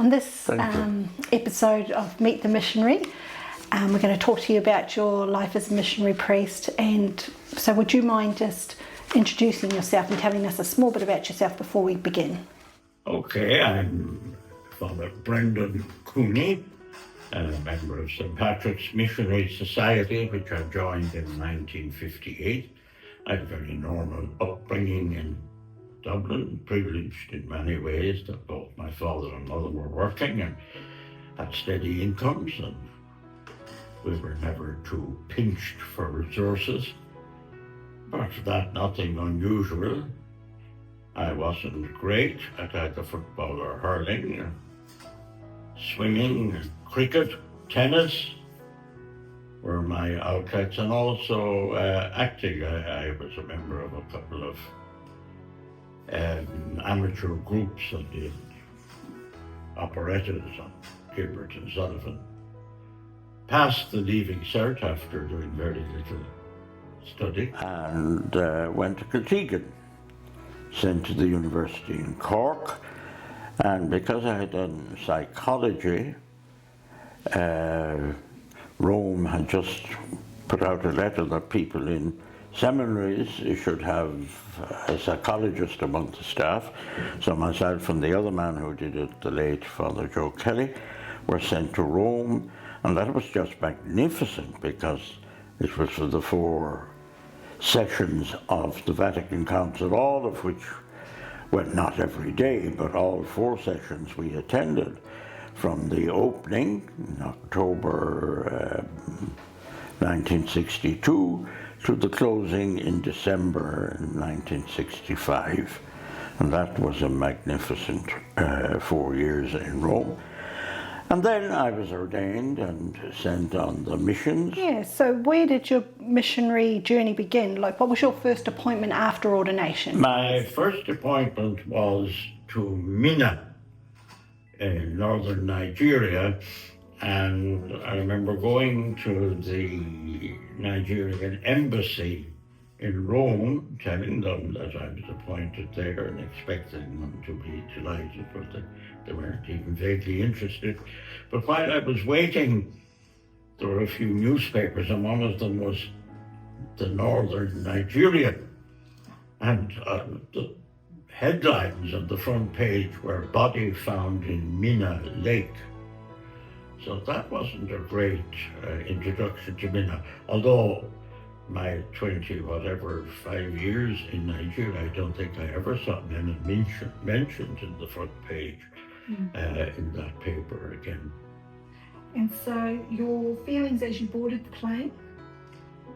on this episode of Meet the Missionary, we're going to talk to you about your life as a missionary priest. And so would you mind just introducing yourself and telling us a small bit about yourself before we begin? Okay, I'm Fr Brendan Cooney, a member of St. Patrick's Missionary Society, which I joined in 1958. I had a very normal upbringing in Dublin, privileged in many ways that both my father and mother were working and had steady incomes, and we were never too pinched for resources. Apart from that, nothing unusual. I wasn't great at either football or hurling, swimming, cricket, tennis were my outlets, and also acting. I was a member of a couple of amateur groups that did operettas on Gilbert and Sullivan. Passed the Leaving Cert after doing very little study, and went to Kiltegan, sent to the university in Cork, and because I had done psychology, Rome had just put out a letter that people in seminaries should have a psychologist among the staff. So myself and the other man who did it, the late Father Joe Kelly, were sent to Rome, and that was just magnificent because it was for the 4 sessions of the Vatican Council, all of which, well, not every day, but all 4 sessions we attended, from the opening in October 1962 to the closing in December 1965. And that was a magnificent 4 years in Rome. And then I was ordained and sent on the missions. Yeah, so where did your missionary journey begin? Like, what was your first appointment after ordination? My first appointment was to Minna in northern Nigeria, and I remember going to the Nigerian embassy in Rome, telling them that I was appointed there and expecting them to be delighted, but they weren't even vaguely interested. But while I was waiting, there were a few newspapers, and one of them was the Northern Nigerian, and the headlines on the front page were "Body Found in Minna Lake." So that wasn't a great introduction to Minna, although my 5 years in Nigeria, I don't think I ever saw Minna mentioned in the front page in that paper again. And so your feelings as you boarded the plane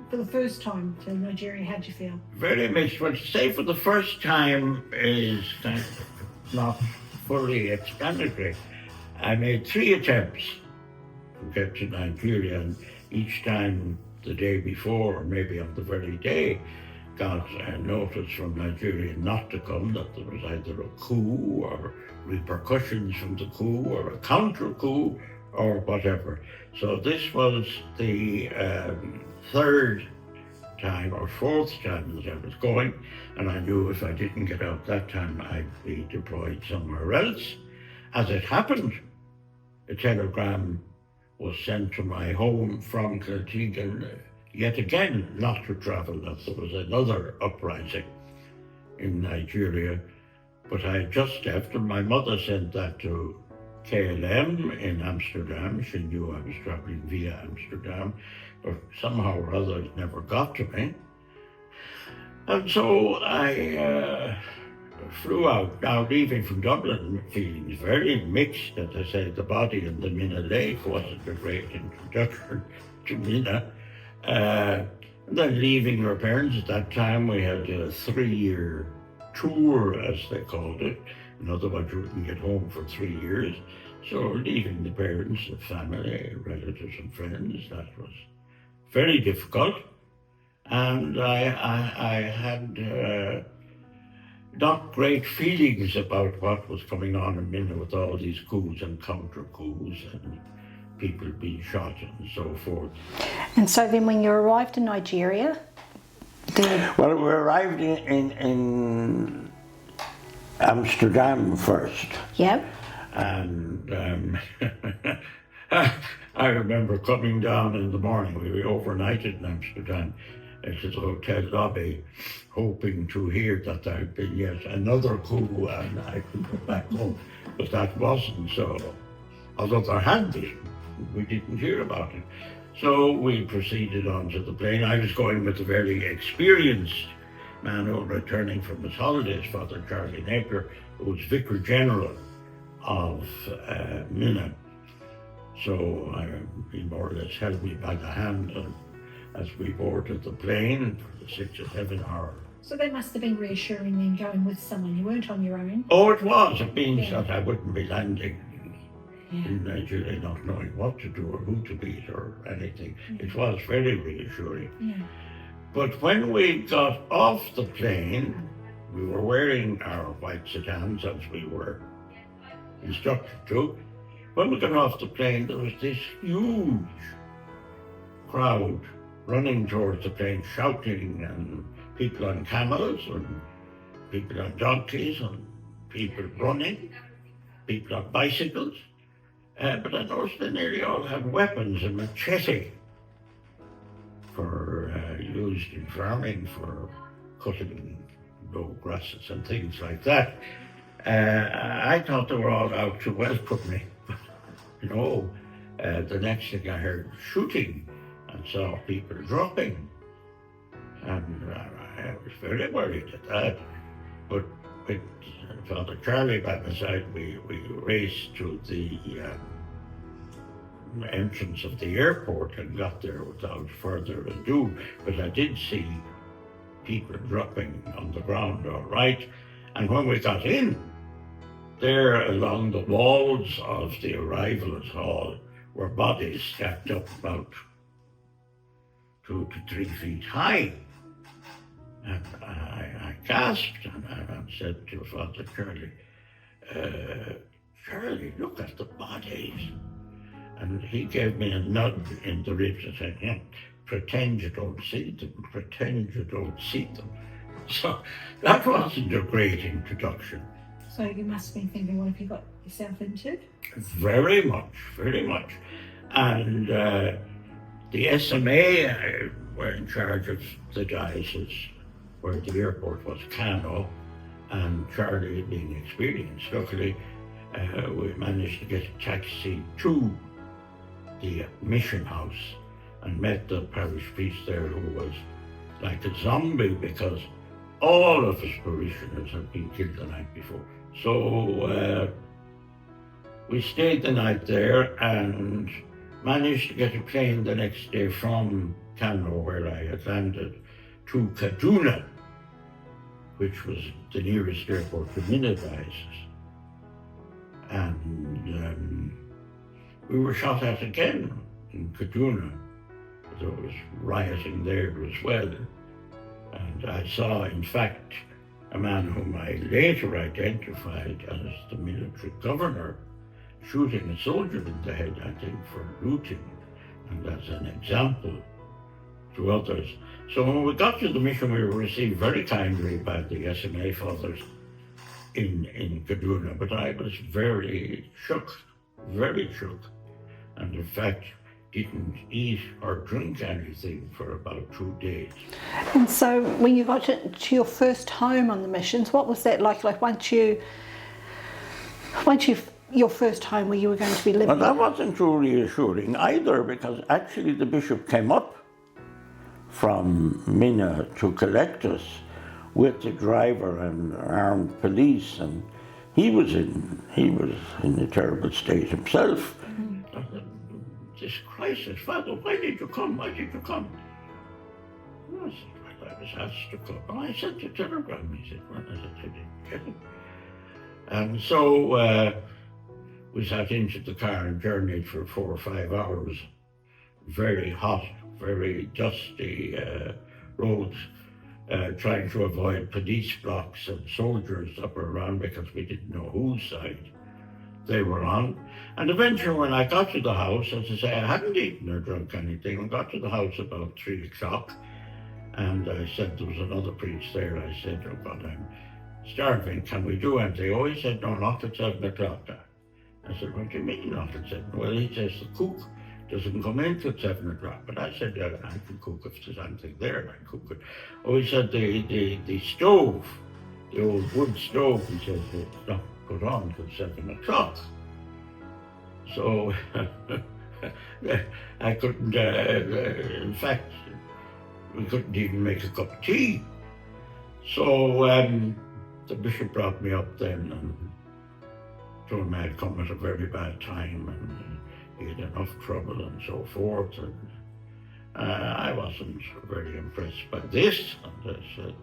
for the first time to Nigeria, how'd you feel? Very mixed. Well, to say for the first time is kind of not fully explanatory. I made 3 attempts to get to Nigeria, and each time the day before, or maybe on the very day, got a notice from Nigeria not to come, that there was either a coup or repercussions from the coup or a counter-coup or whatever. So this was the 3rd time or 4th time that I was going, and I knew if I didn't get out that time, I'd be deployed somewhere else. As it happened, a telegram was sent to my home from Kiltegan, yet again not to travel, that there was another uprising in Nigeria. But I had just left, and my mother sent that to KLM in Amsterdam. She knew I was traveling via Amsterdam, but somehow or other it never got to me. And so I flew out, now leaving from Dublin, feeling very mixed. As I say, the body in the Minna Lake wasn't a great introduction to Minna. And then leaving her parents, at that time we had a 3-year tour, as they called it. In other words, you wouldn't get home for 3 years. So leaving the parents, the family, relatives and friends, that was very difficult. And I had not great feelings about what was going on in Minna with all these coups and counter-coups and people being shot and so forth. And so then when you arrived in Nigeria, Well, we arrived in Amsterdam first. Yep. And I remember coming down in the morning. We overnighted in Amsterdam into the hotel lobby, hoping to hear that there had been yet another coup and I could go back home. But that wasn't so. Although there had been, we didn't hear about it. So we proceeded onto the plane. I was going with a very experienced man who was returning from his holidays, Father Charlie Napier, who was Vicar General of Minna. So he more or less held me by the hand as we boarded the plane for the 6 or 7 hour. So that must have been reassuring then, going with someone. You weren't on your own. Oh, it was. It means that I wouldn't be landing in Nigeria not knowing what to do or who to meet or anything. It was very reassuring. But when we got off the plane, we were wearing our white satans as we were instructed to. When we got off the plane, there was this huge crowd running towards the plane, shouting, and people on camels, and people on donkeys, and people running, people on bicycles. But I noticed they nearly all had weapons, a machete for used in farming for cutting low grasses and things like that. I thought they were all out to welcome me. No, the next thing I heard shooting and saw people dropping. And I was very worried at that. But with Father Charlie by my side, we raced to the entrance of the airport and got there without further ado. But I did see people dropping on the ground all right. And when we got in, there along the walls of the arrivals hall were bodies stacked up about 2 to 3 feet high. And I gasped and I said to Father Charlie, Charlie, look at the bodies. And he gave me a nudge in the ribs and said, pretend you don't see them, pretend you don't see them. So that wasn't a great introduction. So you must have been thinking, what have you got yourself into? Very much, very much. And the SMA were in charge of the diocese where the airport was, Kano, and Charlie being experienced. Luckily, we managed to get a taxi to the mission house and met the parish priest there, who was like a zombie because all of his parishioners had been killed the night before. So we stayed the night there and managed to get a plane the next day from Kano, where I had landed, to Kaduna, which was the nearest airport to Minna diocese. And we were shot at again in Kaduna. There was rioting there as well. And I saw, in fact, a man whom I later identified as the military governor shooting a soldier in the head, I think, for looting, and as an example to others. So when we got to the mission, we were received very kindly by the SMA fathers in Kaduna, but I was very shook, and in fact didn't eat or drink anything for about 2 days. And so when you got to your first home on the missions, what was that like? Like once your first home where you were going to be living? Well, that wasn't too reassuring either, because actually the bishop came up from Minna to collect us with the driver and armed police, and he was in a terrible state himself. This crisis, Father, why did you come? Why did you come? Well, I said, well, I was asked to come. Oh, I sent a telegram. He said, well, I said, I didn't get it. And so we sat into the car and journeyed for 4 or 5 hours. Very hot, very dusty roads, trying to avoid police blocks and soldiers up around because we didn't know whose side they were on. And eventually when I got to the house, as I say, I hadn't eaten or drunk anything. I got to the house about 3 o'clock, and I said, there was another priest there. I said, oh God, I'm starving, can we do anything? Oh, he said, no, not at 7 o'clock. I said, what do you mean not at 7? Well, he says the cook doesn't come in till 7 o'clock. But I said, I can cook if there's anything there, I can cook it. Oh, he said, the stove, the old wood stove, he says, it's not put on till 7 o'clock. So I couldn't, in fact, we couldn't even make a cup of tea. So the bishop brought me up then and told me I'd come at a very bad time and he had enough trouble and so forth. And I wasn't very impressed by this. And I said,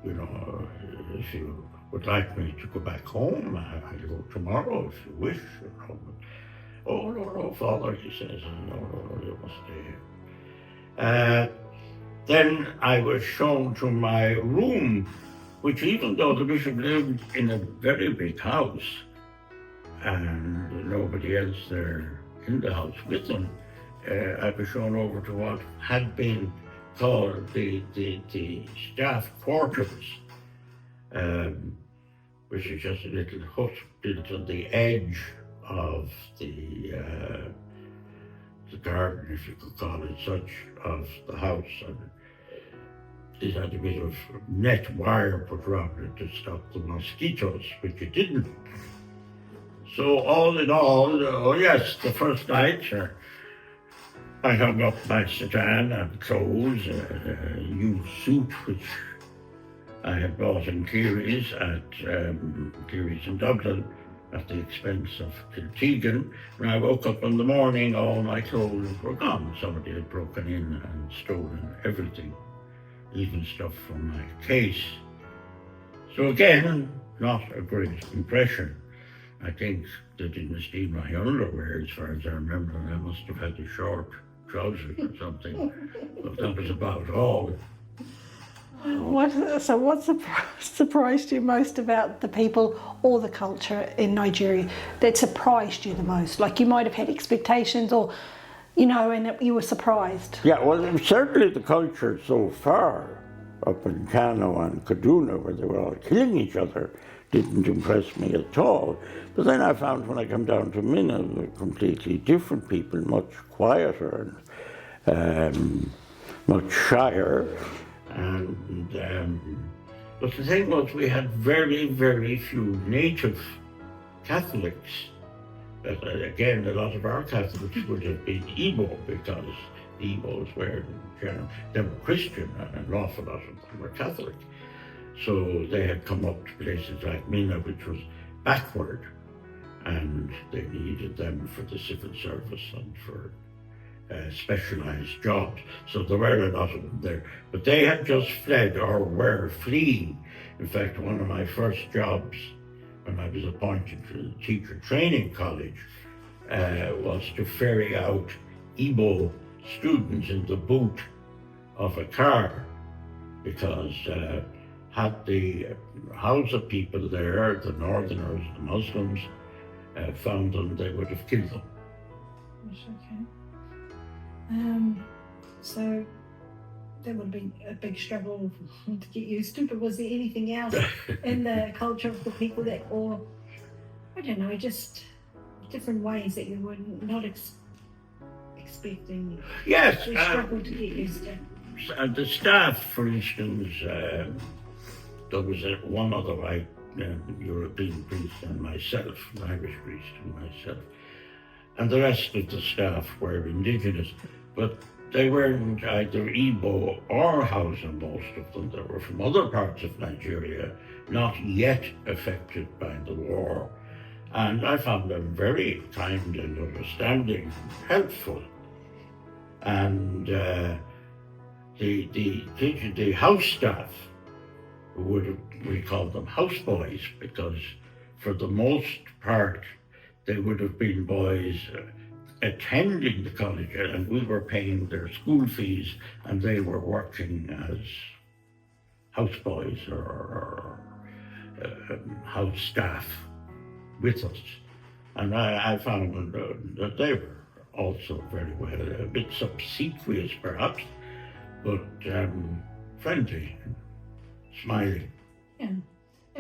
you know, if you would like me to go back home, I'll go tomorrow if you wish. You know. Oh, no, Father, he says, no, you must stay here. Then I was shown to my room, which even though the bishop lived in a very big house and nobody else there in the house with him, I was shown over to what had been called the staff quarters, which is just a little hut built on the edge of the garden, if you could call it such, of the house. And it had a bit of net wire put around it to stop the mosquitoes, which it didn't. So all in all, oh yes, the first night I hung up my satan and clothes, a new suit which I had bought in Cleary's in Dublin, at the expense of Kiltegan. When I woke up in the morning, all my clothes were gone. Somebody had broken in and stolen everything, even stuff from my case. So again, not a great impression. I think they didn't steal my underwear, as far as I remember. I must have had the short trousers or something, but that was about all. What surprised you most about the people or the culture in Nigeria that surprised you the most? Like you might have had expectations or, you know, and you were surprised. Yeah, well, certainly the culture so far up in Kano and Kaduna, where they were all killing each other, didn't impress me at all. But then I found when I come down to Minna, they're completely different people, much quieter and much shyer. But the thing was, we had very, very few native Catholics. Again, a lot of our Catholics would have been Igbo, because the Igbos were, they were Christian, and an awful lot of them were Catholic. So they had come up to places like Minna, which was backward, and they needed them for the civil service and for specialized jobs. So there were a lot of them there. But they had just fled or were fleeing. In fact, one of my first jobs when I was appointed to the teacher training college was to ferry out Igbo students in the boot of a car, because had the Hausa people there, the Northerners, the Muslims, found them, they would have killed them. That's okay. So that would have been a big struggle to get used to, but was there anything else in the culture of the people that, or I don't know, just different ways that you were not expecting? Yes. We struggled to get used to. The staff, for instance, there was one other white European priest and myself, an Irish priest and myself. And the rest of the staff were indigenous, but they weren't either Igbo or Hausa, most of them. They were from other parts of Nigeria, not yet affected by the war. And I found them very kind and understanding, helpful. And the house staff, we called them houseboys, because for the most part, they would have been boys attending the college, and we were paying their school fees, and they were working as houseboys or house staff with us. And I found that they were also very well, a bit obsequious perhaps, but friendly, smiling. Yeah.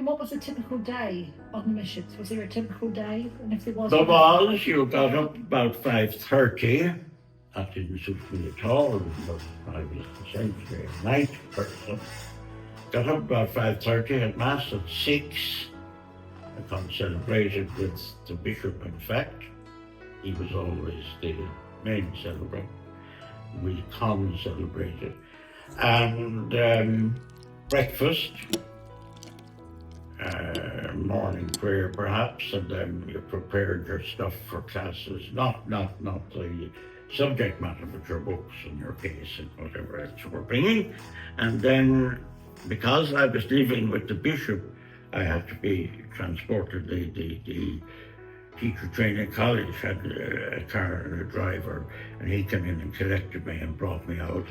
And what was a typical day on the missions? Was there a typical day? And if there was, There was, you got up about 5:30. That didn't suit me at all because I was essentially a night person. Got up about 5:30, had Mass at 6. I got celebrated with the bishop, in fact. He was always the main celebrant. We celebrated. And breakfast, morning prayer perhaps, and then you prepared your stuff for classes, not the subject matter, but your books and your case and whatever else you were bringing. And then, because I was living with the bishop, I had to be transported. The teacher training college had a car and a driver, and he came in and collected me and brought me out.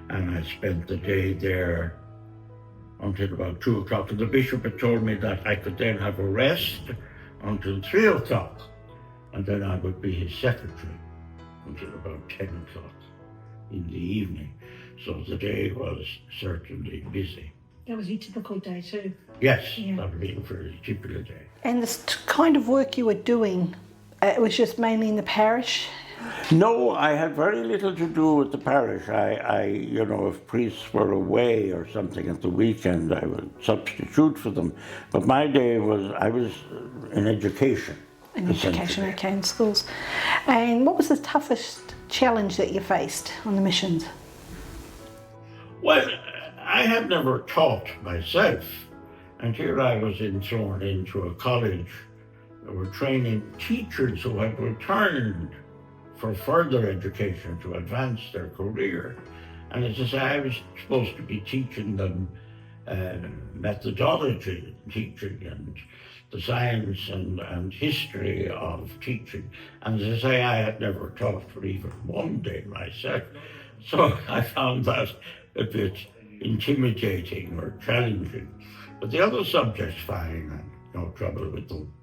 And I spent the day there until about 2 o'clock. And the bishop had told me that I could then have a rest until 3 o'clock, and then I would be his secretary until about 10 o'clock in the evening. So the day was certainly busy. that was your typical day too. Yes, Yeah. that would be a very typical day. And this kind of work you were doing, it was just mainly in the parish? No, I had very little to do with the parish. If priests were away or something at the weekend, I would substitute for them. But my day I was in education. In education, okay, in schools. And what was the toughest challenge that you faced on the missions? Well, I had never taught myself, and here I was thrown into a college that were training teachers who had returned for further education to advance their career. And as I say, I was supposed to be teaching them methodology, teaching, and the science and history of teaching. And as I say, I had never taught for even one day myself. So I found that a bit intimidating or challenging. But the other subjects, fine, and no trouble with them.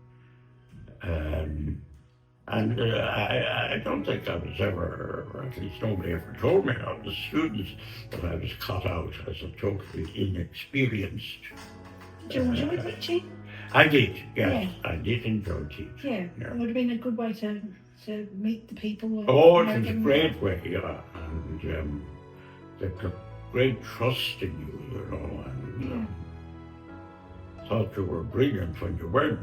I don't think I was ever, or at least nobody ever told me of the students, that I was cut out as a totally inexperienced. Did you enjoy teaching? I did, yes. Yeah. I did enjoy teaching. Yeah, it would have been a good way to meet the people. Oh, it was a great way, yeah. And they took great trust in you, and thought you were brilliant when you weren't,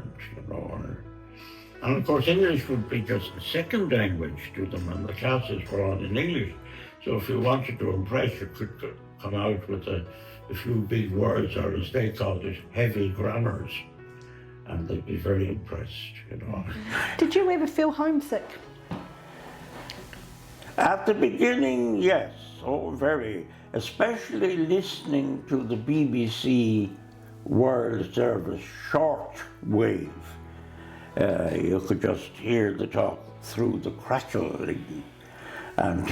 And of course, English would be just a second language to them, and the classes were all in English. So if you wanted to impress, you could come out with a few big words, or as they called it, heavy grammars, and they'd be very impressed, Did you ever feel homesick? At the beginning, yes, oh, very, especially listening to the BBC World Service shortwave. You could just hear the talk through the crackling, and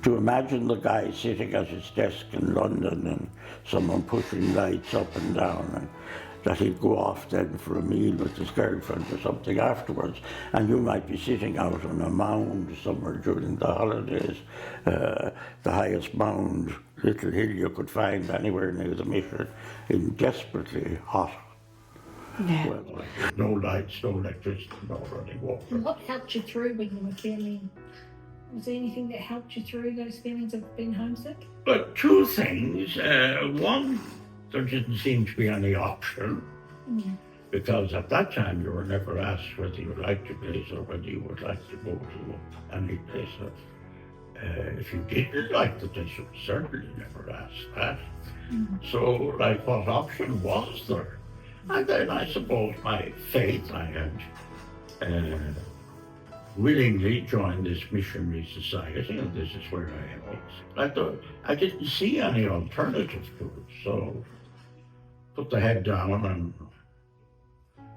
to imagine the guy sitting at his desk in London and someone pushing lights up and down, and that he'd go off then for a meal with his girlfriend or something afterwards, and you might be sitting out on a mound somewhere during the holidays, the highest mound, little hill you could find anywhere near the mission, in desperately hot. Yeah. Well, no lights, no electricity, no running water. And what helped you through when you were feeling? Was there anything that helped you through those feelings of being homesick? But two things. One, there didn't seem to be any option, because at that time you were never asked whether you liked a place or whether you would like to go to any place. If you didn't like the place, you certainly never asked that. So, what option was there? And then I suppose my faith, I had willingly joined this missionary society, and this is where I am. I didn't see any alternative to it, so put the head down and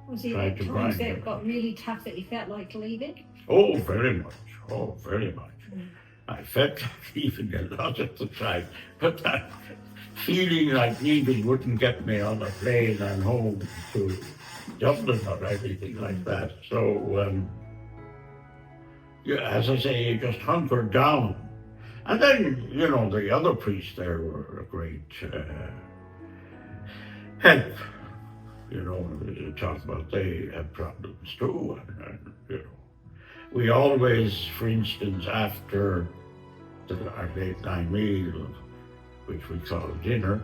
Was there tried to times grind that it. got really tough that you felt like leaving? Oh, very much. Oh, very much. I felt like leaving a lot of the time, but that feeling like leaving wouldn't get me on a plane and home to Dublin or anything like that. So, as I say, you just hunkered down. And then, the other priests there were a great help. You talk about they have problems too. We always, for instance, after our late night meal, which we call dinner,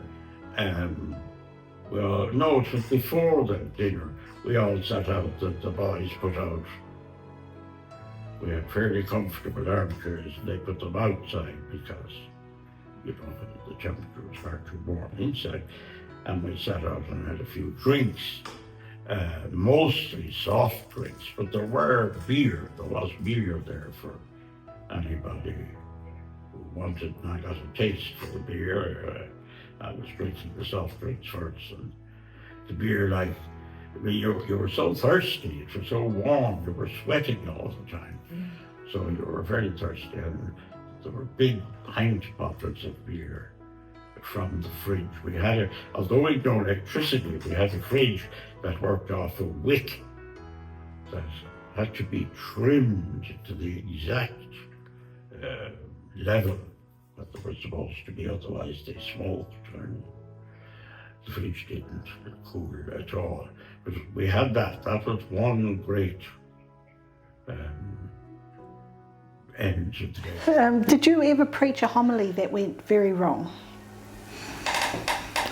well, no, it was before the dinner. We all sat out, the boys put out. We had fairly comfortable armchairs, and they put them outside because, the temperature was far too warm inside. And we sat out and had a few drinks, mostly soft drinks, but there was beer there for anybody who wanted. And I got a taste for the beer. I was drinking the soft drinks first, and the beer, you were so thirsty, it was so warm, you were sweating all the time. So you were very thirsty, and there were big pint bottles of beer from the fridge. We had although we had no electricity, we had a fridge that worked off a wick that had to be trimmed to the exact level that they were supposed to be, otherwise they smoked, and the fridge didn't cool at all. But we had that. That was one great end to the day. Did you ever preach a homily that went very wrong?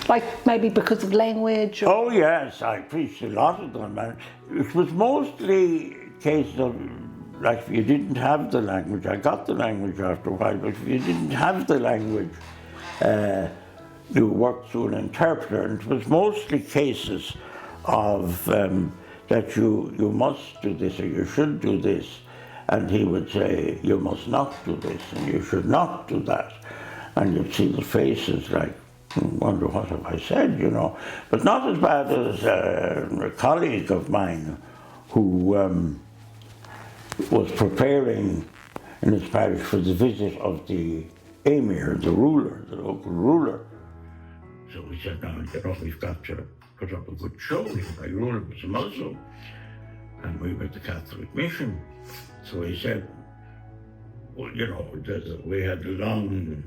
Like maybe because of language? Or... Oh yes, I preached a lot of them. And it was mostly a case of, if you didn't have the language, I got the language after a while, but if you didn't have the language, you worked through an interpreter. And it was mostly cases of that you must do this or you should do this. And he would say, you must not do this and you should not do that. And you'd see the faces wonder what have I said, But not as bad as a colleague of mine who was preparing in his parish for the visit of the emir, the local ruler. So we said, now, we've got to put up a good show. My ruler was a Muslim, and we were the Catholic mission. So he said, well, we had a long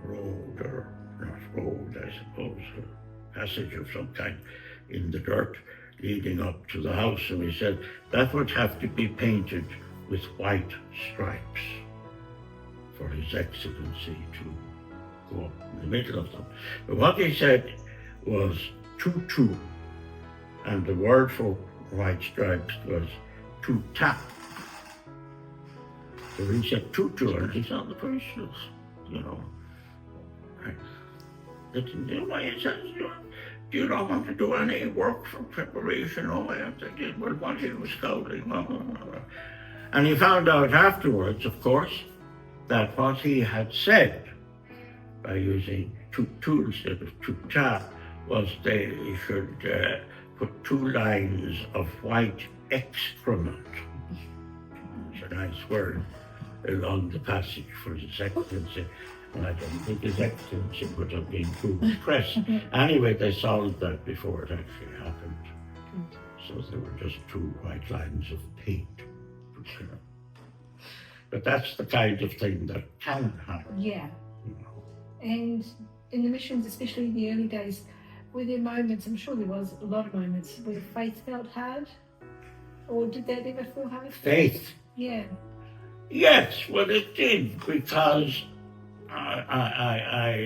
road, or not road, I suppose, a passage of some kind in the dirt leading up to the house. And he said that would have to be painted with white stripes for His Excellency to go up in the middle of them. But what he said was tutu, and the word for white stripes was tuta. So he said tutu, and he said the Christians, He says, you don't want to do any work for preparation? Oh, I did. Well, what he was scouting. And he found out afterwards, of course, that what he had said by using tutu instead of tuta was they should put 2 lines of white excrement. It's a nice word along the passage for His Excellency. And I don't think His Excellency would have been too impressed. Anyway, they solved that before it actually happened. So there were just 2 white lines of paint. But that's the kind of thing that can happen. Yeah. And in the missions, especially in the early days, were there moments, I'm sure there was a lot of moments, where faith felt hard? Or did that ever feel hard? Faith? Yeah. Yes, well it did, because I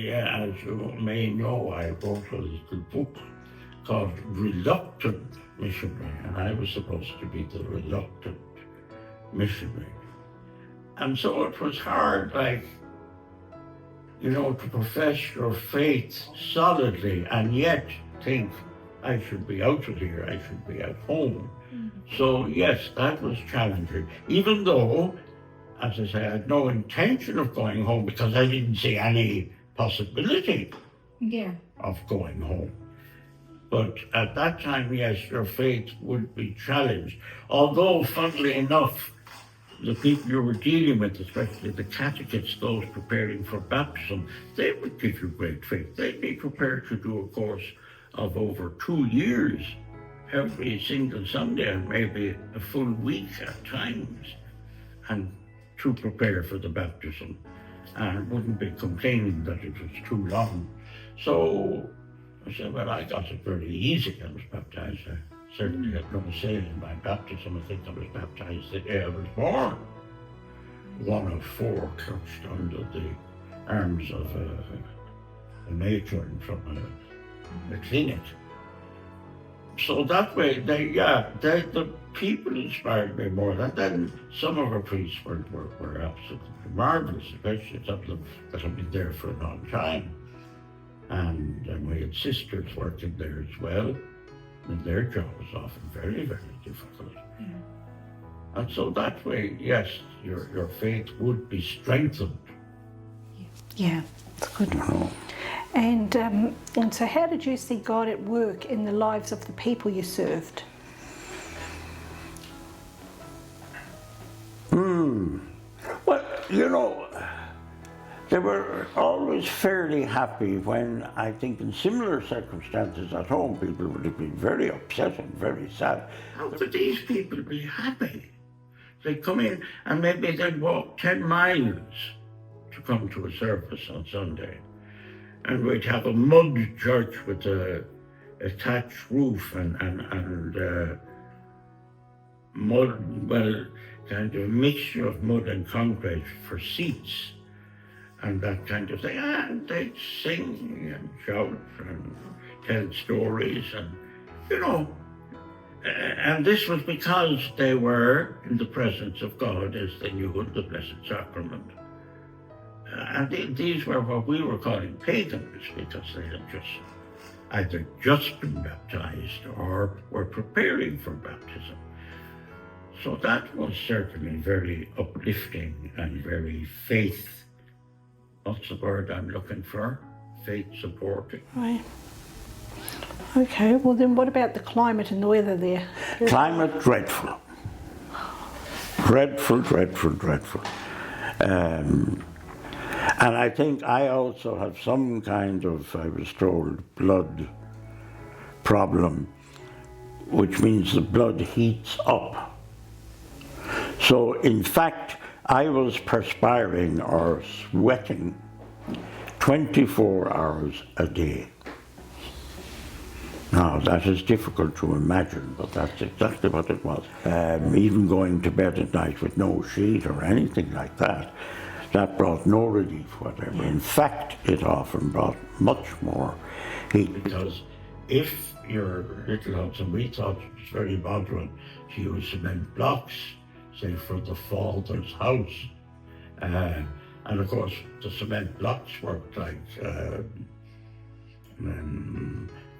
as you may know, I wrote a little book called Reluctant Missionary, and I was supposed to be the reluctant missionary. And so it was hard, to profess your faith solidly and yet think, I should be out of here, I should be at home. So yes, that was challenging, even though, as I say, I had no intention of going home because I didn't see any possibility of going home. But at that time, yes, your faith would be challenged. Although, funnily enough, the people you were dealing with, especially the catechists, those preparing for baptism, they would give you great faith. They'd be prepared to do a course of over 2 years, every single Sunday, and maybe a full week at times, and to prepare for the baptism, and wouldn't be complaining that it was too long. So I said, well, I got it very easy. I was baptized. I certainly had no say in my baptism. I think I was baptized the day I was born. One of four clutched under the arms of a matron from a clinic. So that way, the people inspired me more. And then some of our priests were absolutely marvelous, especially some of them that have been there for a long time. And we had sisters working there as well, and their job was often very, very difficult. And so that way, yes, your faith would be strengthened. Yeah, that's good. And so how did you see God at work in the lives of the people you served? Well, they were always fairly happy when, I think, in similar circumstances at home, people would have been very upset and very sad. How could these people be happy? They'd come in and maybe they'd walk 10 miles to come to a service on Sunday. And we'd have a mud church with a thatched roof and mud, well, kind of a mixture of mud and concrete for seats and that kind of thing. And they'd sing and shout and tell stories and, and this was because they were in the presence of God as they knew the Blessed Sacrament. And these were what we were calling pagans because they had either just been baptized or were preparing for baptism. So that was certainly very uplifting and very faith. What's the word I'm looking for? Faith supporting. Right. Okay, well then what about the climate and the weather there? Climate, dreadful. Dreadful. And I think I also have some kind of, I was told, blood problem, which means the blood heats up. So in fact, I was perspiring or sweating 24 hours a day. Now, that is difficult to imagine, but that's exactly what it was. Even going to bed at night with no sheet or anything like that, that brought no relief whatever. In fact, it often brought much more heat. Because if your little house, and we thought it was very modern to use cement blocks, say for the father's house, and of course the cement blocks worked like,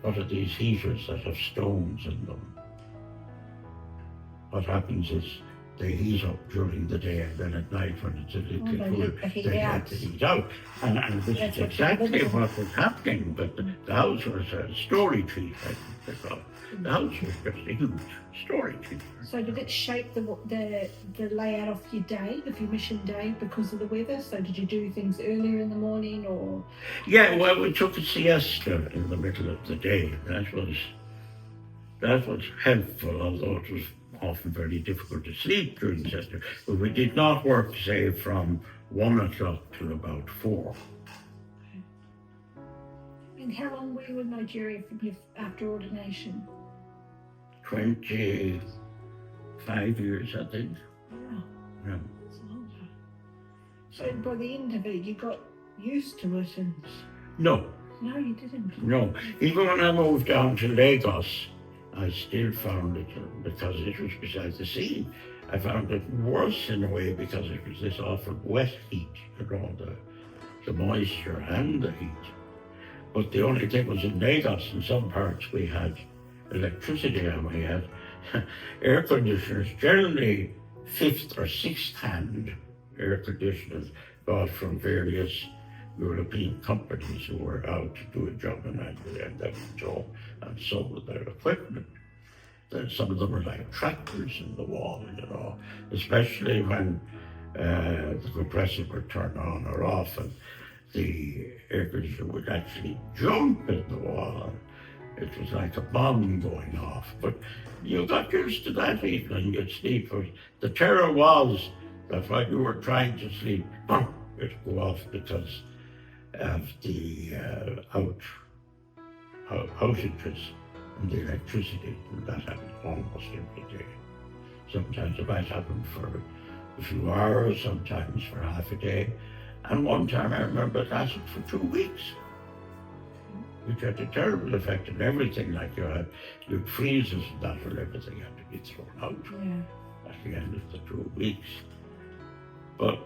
what are these heaters that have stones in them? What happens is they heat up during the day, and then at night when it's a little cooler, they have to heat out. And this is exactly what was happening, but the house was a storage heat, I think they call it. The house was just a huge storage heat. So did it shape the layout of your day, of your mission day, because of the weather? So did you do things earlier in the morning, or? Yeah, well, we took a siesta in the middle of the day. That was helpful, although it was often very difficult to sleep during the siesta. But we did not work, say, from 1 o'clock till about 4. And how long were you in Nigeria after ordination? 25 years, I think. Wow. Yeah. That's a long time. So by the end of it, you got used to it and... No. No, you didn't. No. Even when I moved down to Lagos, I still found it, because it was beside the sea, I found it worse in a way because it was this awful wet heat, the moisture and the heat. But the only thing was in Lagos, in some parts we had electricity and we had air conditioners, generally 5th or 6th hand air conditioners bought from various European companies who were out to do a job in Nigeria, and then and sold their equipment. Then some of them were like tractors in the wall, especially when the compressor would turn on or off, and the air conditioner would actually jump in the wall. And it was like a bomb going off. But you got used to that even, and you'd sleep. The terror was that while you were trying to sleep, it'd go off because of the outages and the electricity, and that happens almost every day. Sometimes it might happen for a few hours, sometimes for half a day. And one time I remember it lasted for 2 weeks, which had a terrible effect on everything. Like you'd freezes and that, and everything had to be thrown out at the end of the 2 weeks. But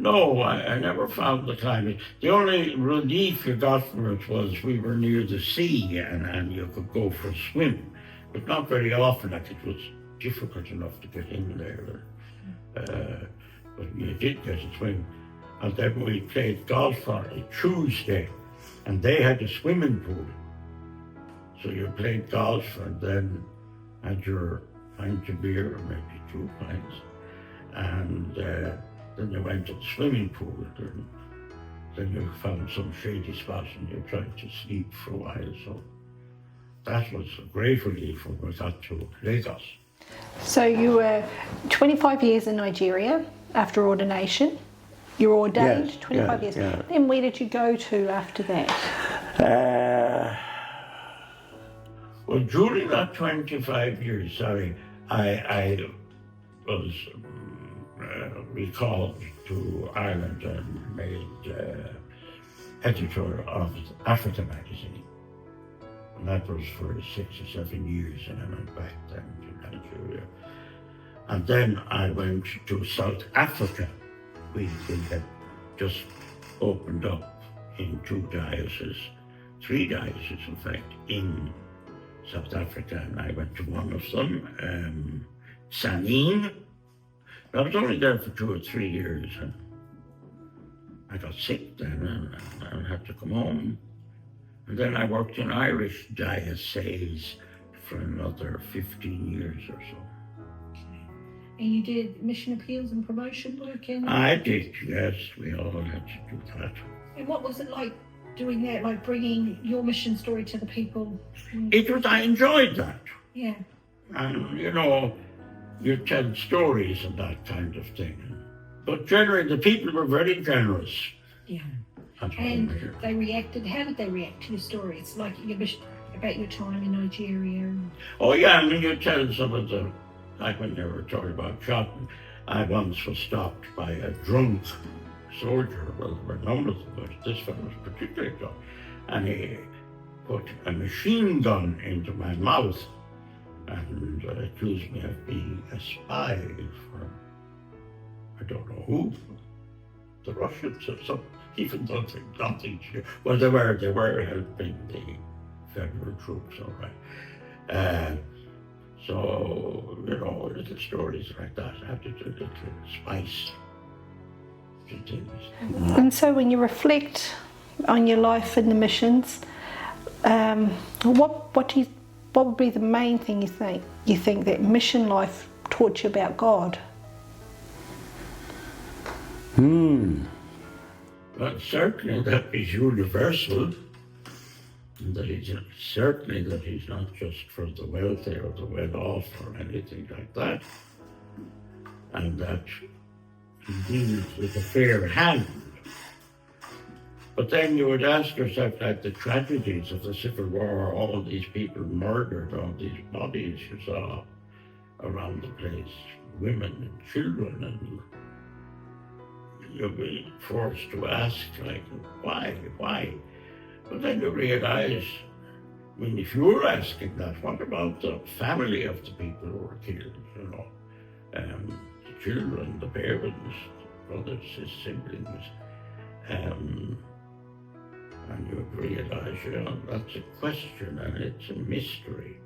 no, I never found the climate. The only relief you got from it was we were near the sea and you could go for a swim, but not very often. Like, it was difficult enough to get in there. But you did get a swim. And then we played golf on a Tuesday, and they had a swimming pool. So you played golf and then had your pint of beer, or maybe 2 pints, and then you went to the swimming pool, and then you found some shady spot and you tried to sleep for a while. So that was a great relief when we got to Lagos. So you were 25 years in Nigeria after ordination. You were ordained. Yes, 25 years. yeah. Then where did you go to after that? Well, during that 25 years, I was recalled to Ireland and made editor of Africa magazine. And that was for 6 or 7 years, and I went back then to Nigeria. And then I went to South Africa. We had just opened up in 2 dioceses, 3 dioceses in fact, in South Africa, and I went to one of them, Sanin. I was only there for 2 or 3 years, and I got sick then, and I had to come home. And then I worked in Irish dioceses for another 15 years or so. And you did mission appeals and promotion work in? I did, yes. We all had to do that. And what was it like doing that, like bringing your mission story to the people? I enjoyed that. Yeah. And, you tell stories and that kind of thing. But generally, the people were very generous. Yeah. At home And here. they reacted, how did they react to your stories? Like about your time in Nigeria? Oh, yeah, you tell some of the, like when they were talking about shouting, I once was stopped by a drunk soldier. Well, there were numbers of them, but this one was particularly drunk. And he put a machine gun into my mouth and accused me of being a spy for, I don't know who, the Russians or something, even though nothing. Well, they were helping the federal troops, all right. So, little stories like that have to do little spice to things. And so when you reflect on your life in the missions, what would be the main thing you think that mission life taught you about God? Well, certainly that is universal. And that he's not just for the wealthy or the well-off or anything like that. And that he deals with a fair hand. But then you would ask yourself, like the tragedies of the Civil War, all these people murdered, all these bodies you saw around the place, women and children, and you'll be forced to ask, like, why? But then you realize, if you're asking that, what about the family of the people who were killed, the children, the parents, the brothers, his siblings, and you realize, that's a question and it's a mystery.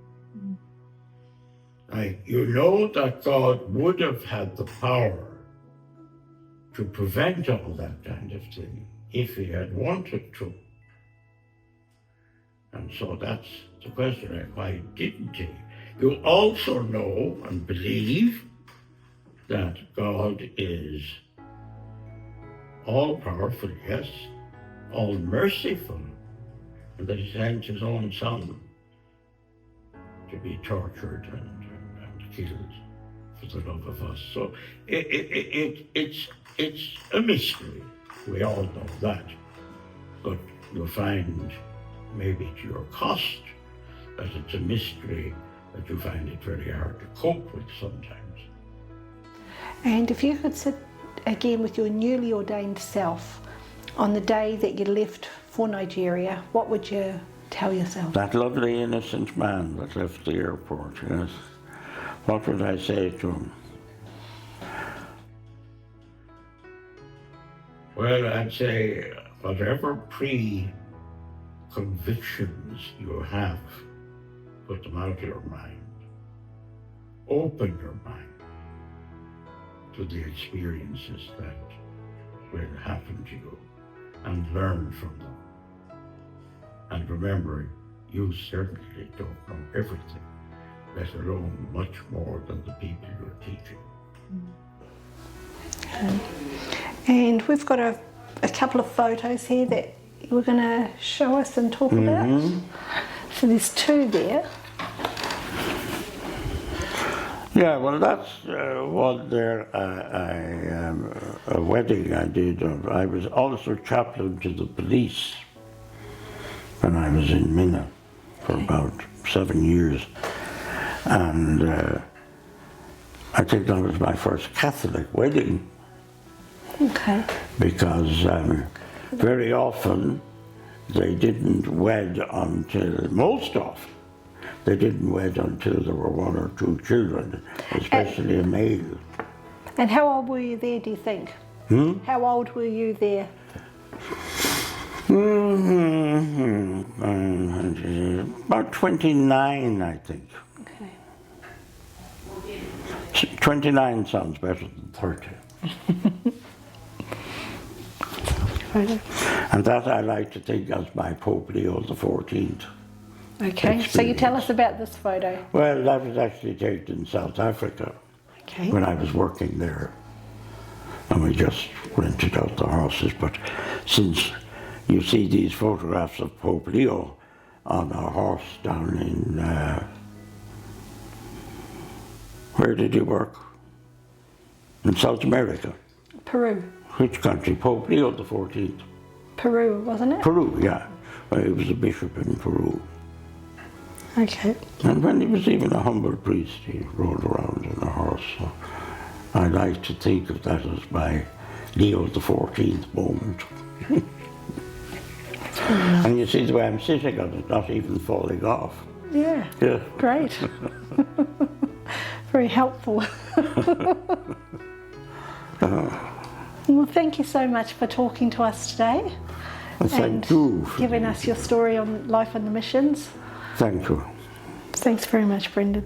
That God would have had the power to prevent all that kind of thing if he had wanted to. And so that's the question, why didn't he? You also know and believe that God is all-powerful, yes, all-merciful, and that he sent his own son to be tortured and killed for the love of us. So it's a mystery. We all know that. But you'll find maybe to your cost, that it's a mystery that you find it very hard to cope with sometimes. And if you could sit again with your newly ordained self on the day that you left for Nigeria, what would you tell yourself? That lovely innocent man that left the airport, yes. What would I say to him? Well, I'd say whatever pre-convictions you have, put them out of your mind. Open your mind to the experiences that will happen to you and learn from them. And remember, you certainly don't know everything, let alone much more than the people you're teaching. And we've got a couple of photos here that we're going to show us and talk about. So there's two there. Yeah, well, that's one there, a wedding I did. I was also chaplain to the police when I was in Minna for about 7 years. And I think that was my first Catholic wedding. Okay. Because very often they didn't wed until, most often, they didn't wed until there were 1 or 2 children, especially a male. And how old were you there, do you think? How old were you there? About 29, I think. Okay. 29 sounds better than 30. And that I like to think as my Pope Leo the 14th. Okay, so you tell us about this photo. Well, that was actually taken in South Africa when I was working there. And we just rented out the horses. But since you see these photographs of Pope Leo on a horse down in, where did he work? In South America. Peru. Which country? Pope Leo the 14th. Peru, wasn't it? Peru, yeah. Well, he was a bishop in Peru. Okay. And when he was even a humble priest, he rode around on a horse. So I like to think of that as my Leo the 14th moment. And you see the way I'm sitting on it, not even falling off. Yeah. Yeah. Great. Very helpful. Well, thank you so much for talking to us today. And thank you for giving us your story on life on the missions. Thank you. Thanks very much, Brendan.